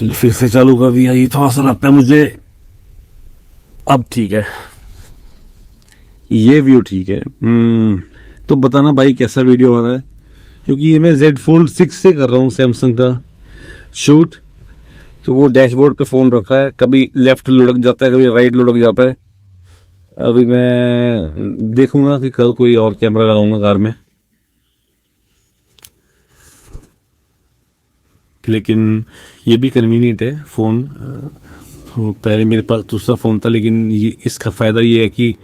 फिर से चालू कर दिया। ये थोड़ा सा लगता है मुझे अब ठीक है, ये व्यू ठीक है। तो बताना भाई कैसा वीडियो आ रहा है, क्योंकि ये मैं Z Fold 6 से कर रहा हूँ सैमसंग का शूट। तो वो डैशबोर्ड पे फ़ोन रखा है, कभी लेफ्ट लुढ़क जाता है, कभी राइट लुढ़क जाता है। अभी मैं देखूंगा कि कल कोई और कैमरा लगाऊंगा कार में, लेकिन ये भी कन्वीनियंट है फ़ोन। पहले मेरे पास दूसरा फ़ोन था, लेकिन ये इसका फ़ायदा ये है कि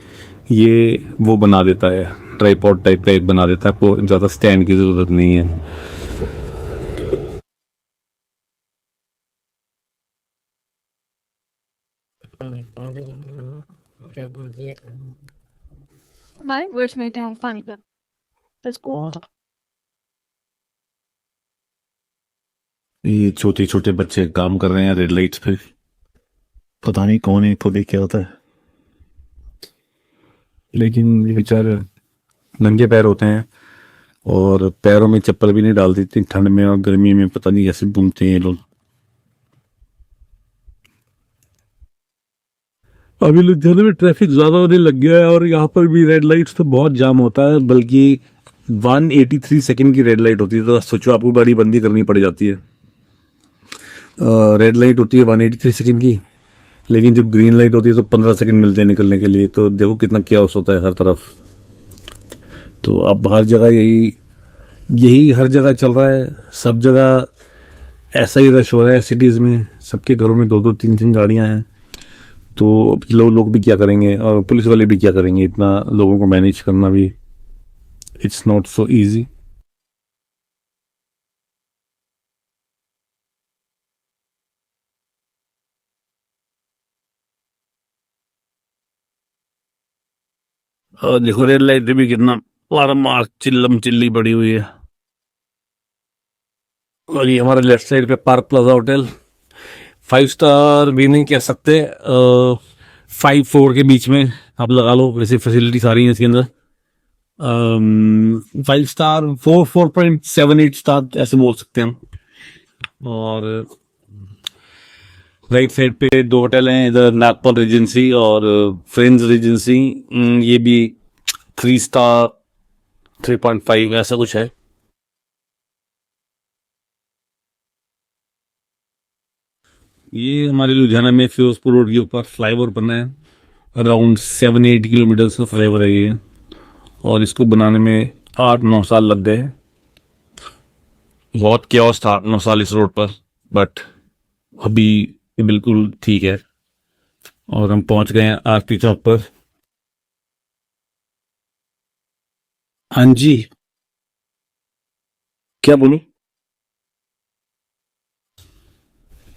ये वो बना देता है, ट्राइपॉड टाइप का एक बना देता है, आपको ज़्यादा स्टैंड की ज़रूरत नहीं है। My words may sound funny, but that's cool. ये छोटे छोटे बच्चे काम कर रहे हैं रेड लाइट्स पे, पता नहीं कौन है, खुद ही क्या होता है, लेकिन ये बेचारे नंगे पैर होते हैं और पैरों में चप्पल भी नहीं डालते इतनी ठंड में और गर्मी में, पता नहीं कैसे घूमते हैं ये लोग। अभी लुधियाना में ट्रैफिक ज्यादा होने लग गया है और यहाँ पर भी रेड लाइट्स तो बहुत जाम होता है, बल्कि 183 सेकंड की रेड लाइट होती है। तो सोचो आपको गाड़ी बंदी करनी पड़ जाती है। रेड लाइट होती है 183 सेकंड की, लेकिन जब ग्रीन लाइट होती है तो 15 सेकंड मिलते हैं निकलने के लिए। तो देखो कितना क्याओस होता है हर तरफ। तो अब हर जगह यही यही हर जगह चल रहा है, सब जगह ऐसा ही रश हो रहा है सिटीज़ में। सबके घरों में दो दो तीन तीन गाड़ियां हैं। तो लोग भी क्या करेंगे और पुलिस वाले भी क्या करेंगे, इतना लोगों को मैनेज करना भी इट्स नॉट सो इजी। और देखो रेड लाइट भी कितना मार चिल्लम चिल्ली पड़ी हुई है। और ये हमारे लेफ्ट साइड पे पार्क प्लाजा होटल, 5 स्टार भी नहीं कह सकते, 5-4 के बीच में आप लगा लो, वैसे फैसिलिटी सारी हैं इसके अंदर। 5 स्टार 4.78 स्टार ऐसे बोल सकते हैं हम। और राइट साइड पे 2 होटल हैं, इधर नागपुर रेजेंसी और फ्रेंड्स रेजेंसी। ये भी 3 स्टार 3.5 ऐसा कुछ है। ये हमारे लुधियाना में फिरोजपुर रोड के ऊपर फ्लाईओवर बना है, अराउंड 7-8 किलोमीटर का फ्लाईओवर है ये, और इसको बनाने में 8-9 साल लग गए। बहुत क्योस था 8-9 साल इस रोड पर, बट अभी ये बिल्कुल ठीक है। और हम पहुंच गए हैं आरती चौक पर। हाँ जी, क्या बोलूं?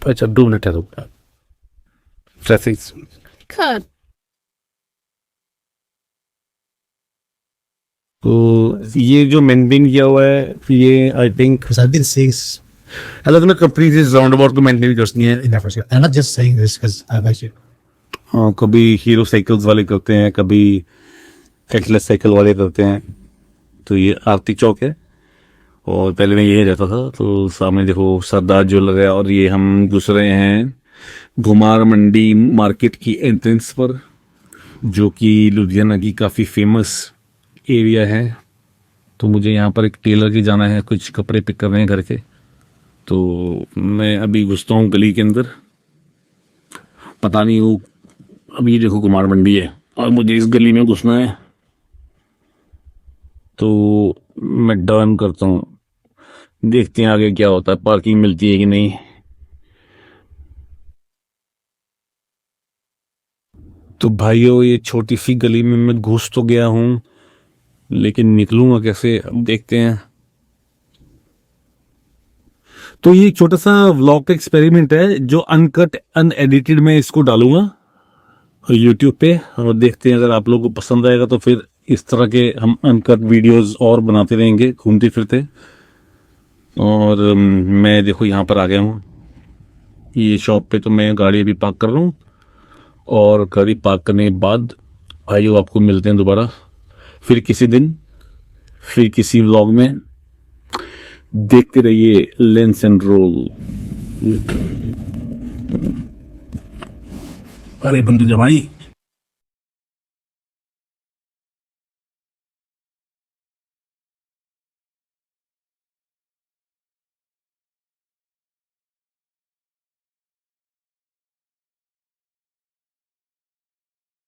अच्छा 2 मिनट है, ट्रैफिक। Cut. तो ये जो मेंटेन किया हुआ है, ये I think Because I've been seeing this अलग अलग कंपनीज इस राउंड अबाउट को मेंटेन करती हैं। in Africa. I'm not just saying this because I've actually. हाँ, कभी हीरो साइकिल्स वाले करते हैं, कभी एक्सलेस साइकिल वाले करते हैं। तो ये आरती चौक है और पहले मैं यही रहता था। तो सामने देखो सरदार ज्वेलर है, और ये हम घुस रहे हैं घुमार मंडी मार्केट की एंट्रेंस पर, जो कि लुधियाना की काफ़ी फेमस एरिया है। तो मुझे यहाँ पर एक टेलर के जाना है, कुछ कपड़े पिक करने हैं घर के। तो मैं अभी घुसता हूँ गली के अंदर, पता नहीं वो अभी देखो कुमार मंडी है और मुझे इस गली में घुसना है। तो मैं डन करता हूँ, देखते हैं आगे क्या होता है, पार्किंग मिलती है कि नहीं। तो भाइयों, ये छोटी सी गली में मैं घुस तो गया हूँ, लेकिन निकलूंगा कैसे अब देखते हैं। तो ये एक छोटा सा व्लॉग का एक्सपेरिमेंट है, जो अनकट अनएडिटेड में इसको डालूंगा यूट्यूब पे, और देखते हैं अगर आप लोगों को पसंद आएगा तो फिर इस तरह के हम अनकट वीडियोस और बनाते रहेंगे घूमते फिरते। और मैं देखो यहाँ पर आ गया हूँ, ये शॉप पे। तो मैं गाड़ी अभी पार्क कर रहा हूँ, और गाड़ी पार्क करने के बाद भाइयों आपको मिलते हैं दोबारा फिर किसी दिन, फिर किसी व्लॉग में। देखते रहिए लेंस एंड रोल। अरे बंदू जमाई